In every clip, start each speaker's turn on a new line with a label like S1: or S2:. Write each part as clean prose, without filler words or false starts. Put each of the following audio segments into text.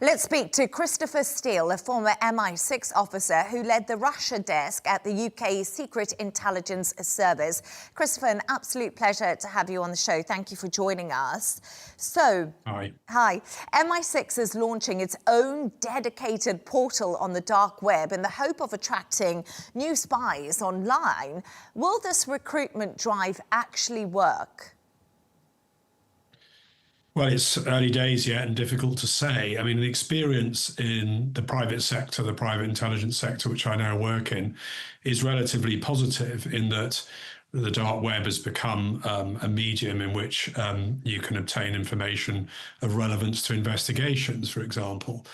S1: Let's speak to Christopher Steele, a former MI6 officer who led the Russia desk at the UK's Secret Intelligence Service. Christopher, an absolute pleasure to have you on the show. Thank you for joining us. So, hi. MI6 is launching its own dedicated portal on the dark web in the hope of attracting new spies online. Will this recruitment drive actually work?
S2: Well, it's early days yet and difficult to say. I mean, the experience in the private sector, the private intelligence sector, which I now work in, is relatively positive in that the dark web has become a medium in which you can obtain information of relevance to investigations, for example.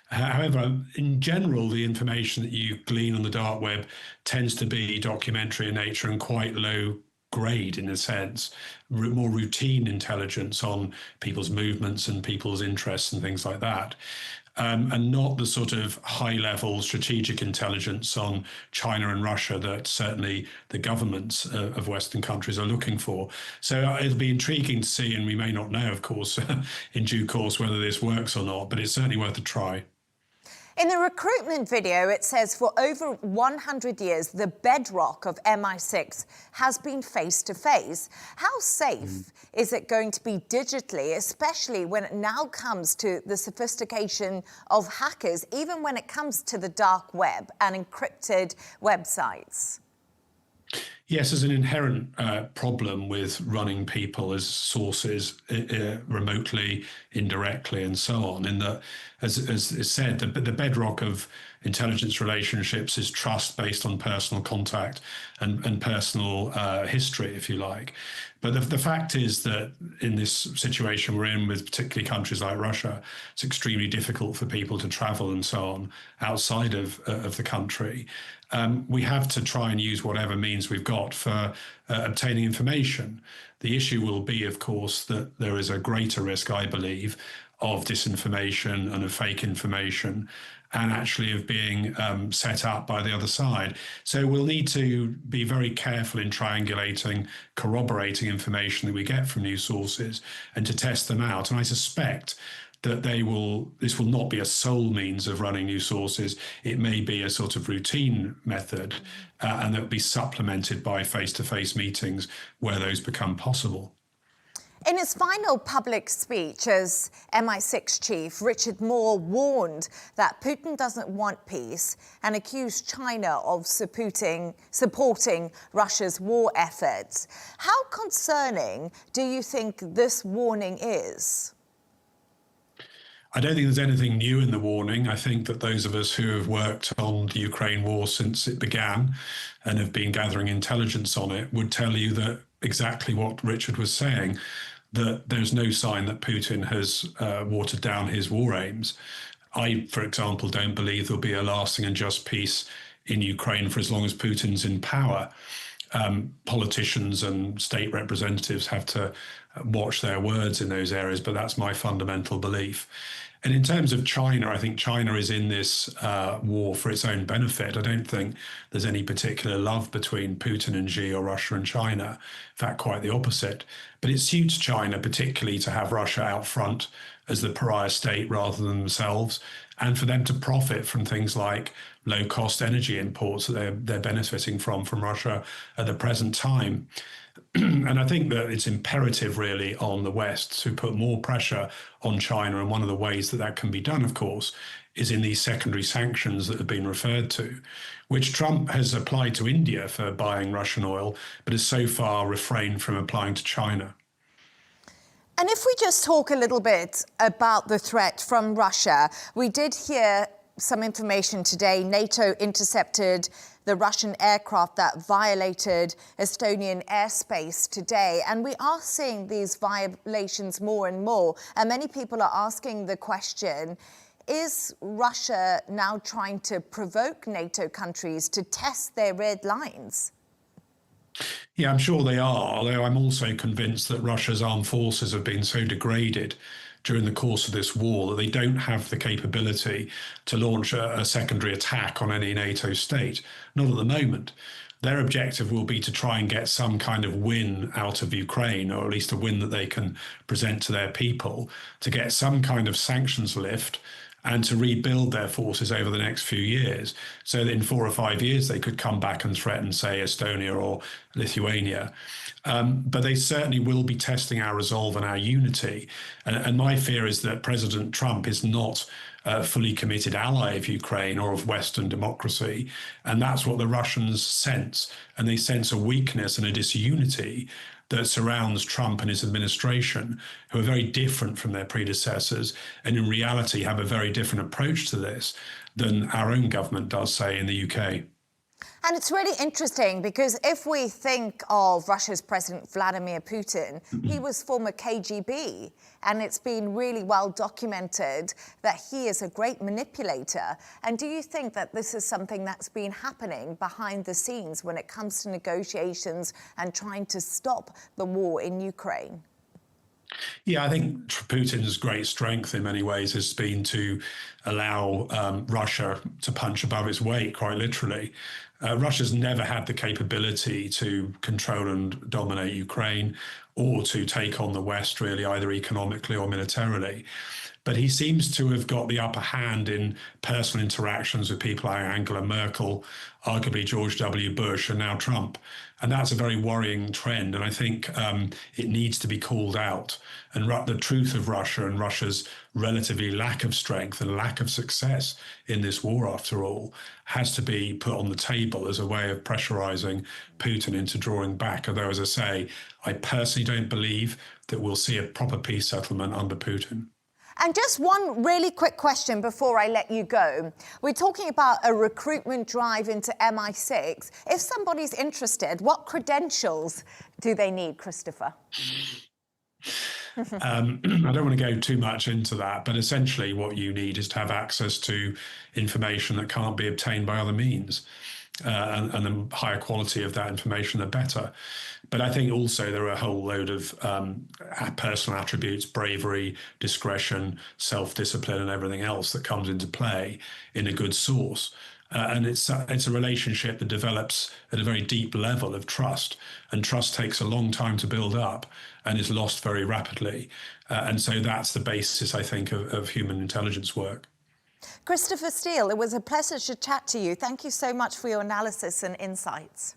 S2: However, in general, the information that you glean on the dark web tends to be documentary in nature and quite low grade in a sense, more routine intelligence on people's movements and people's interests and things like that. And not the sort of high-level strategic intelligence on China and Russia that certainly the governments of Western countries are looking for. So it'll be intriguing to see, and we may not know, of course, in due course whether this works or not, but it's certainly worth a try.
S1: In the recruitment video, it says for over 100 years, the bedrock of MI6 has been face-to-face. How safe is it going to be digitally, especially when it now comes to the sophistication of hackers, even when it comes to the dark web and encrypted websites?
S2: Yes, there's an inherent problem with running people as sources remotely, indirectly, and so on. In that, as is said, the bedrock of intelligence relationships is trust based on personal contact and personal history, if you like. But the fact is that in this situation we're in, with particularly countries like Russia, it's extremely difficult for people to travel and so on outside of the country. We have to try and use whatever means we've got for obtaining information. The issue will be, of course, that there is a greater risk, I believe, of disinformation and of fake information, and actually of being set up by the other side. So we'll need to be very careful in triangulating, corroborating information that we get from news sources and to test them out. And I suspect that this will not be a sole means of running news sources. It may be a sort of routine method, and that will be supplemented by face-to-face meetings where those become possible.
S1: In his final public speech as MI6 chief, Richard Moore warned that Putin doesn't want peace and accused China of supporting Russia's war efforts. How concerning do you think this warning is?
S2: I don't think there's anything new in the warning. I think that those of us who have worked on the Ukraine war since it began and have been gathering intelligence on it would tell you that exactly what Richard was saying, that there's no sign that Putin has watered down his war aims. I, for example, don't believe there'll be a lasting and just peace in Ukraine for as long as Putin's in power. Politicians and state representatives have to watch their words in those areas, but that's my fundamental belief. And in terms of China, I think China is in this war for its own benefit. I don't think there's any particular love between Putin and Xi or Russia and China. In fact, quite the opposite. But it suits China particularly to have Russia out front as the pariah state rather than themselves, and for them to profit from things like low-cost energy imports that they're benefiting from Russia at the present time. And I think that it's imperative really on the West to put more pressure on China. And one of the ways that can be done, of course, is in these secondary sanctions that have been referred to, which Trump has applied to India for buying Russian oil, but has so far refrained from applying to China.
S1: And if we just talk a little bit about the threat from Russia, we did hear some information today. NATO intercepted the Russian aircraft that violated Estonian airspace today. And we are seeing these violations more and more. And many people are asking the question, is Russia now trying to provoke NATO countries to test their red lines?
S2: Yeah, I'm sure they are, although I'm also convinced that Russia's armed forces have been so degraded during the course of this war that they don't have the capability to launch a secondary attack on any NATO state, not at the moment. Their objective will be to try and get some kind of win out of Ukraine, or at least a win that they can present to their people, to get some kind of sanctions lift and to rebuild their forces over the next few years, so that in 4 or 5 years they could come back and threaten, say, Estonia or Lithuania. But they certainly will be testing our resolve and our unity. And my fear is that President Trump is not a fully committed ally of Ukraine or of Western democracy. And that's what the Russians sense. And they sense a weakness and a disunity that surrounds Trump and his administration, who are very different from their predecessors, and in reality have a very different approach to this than our own government does, say, in the UK.
S1: And it's really interesting because if we think of Russia's President Vladimir Putin, he was former KGB, and it's been really well documented that he is a great manipulator. And do you think that this is something that's been happening behind the scenes when it comes to negotiations and trying to stop the war in Ukraine?
S2: Yeah, I think Putin's great strength in many ways has been to allow Russia to punch above its weight, quite literally. Russia's never had the capability to control and dominate Ukraine or to take on the West, really, either economically or militarily. But he seems to have got the upper hand in personal interactions with people like Angela Merkel, arguably George W. Bush, and now Trump. And that's a very worrying trend. And I think it needs to be called out. And the truth of Russia and Russia's relatively lack of strength and lack of success in this war, after all, has to be put on the table as a way of pressurizing Putin into drawing back. Although, as I say, I personally don't believe that we'll see a proper peace settlement under Putin.
S1: And just one really quick question before I let you go. We're talking about a recruitment drive into MI6. If somebody's interested, what credentials do they need, Christopher?
S2: I don't want to go too much into that, but essentially what you need is to have access to information that can't be obtained by other means. And the higher quality of that information, the better. But I think also there are a whole load of personal attributes, bravery, discretion, self-discipline, and everything else that comes into play in a good source. And it's a relationship that develops at a very deep level of trust. And trust takes a long time to build up and is lost very rapidly. And so that's the basis, I think, of human intelligence work.
S1: Christopher Steele, it was a pleasure to chat to you. Thank you so much for your analysis and insights.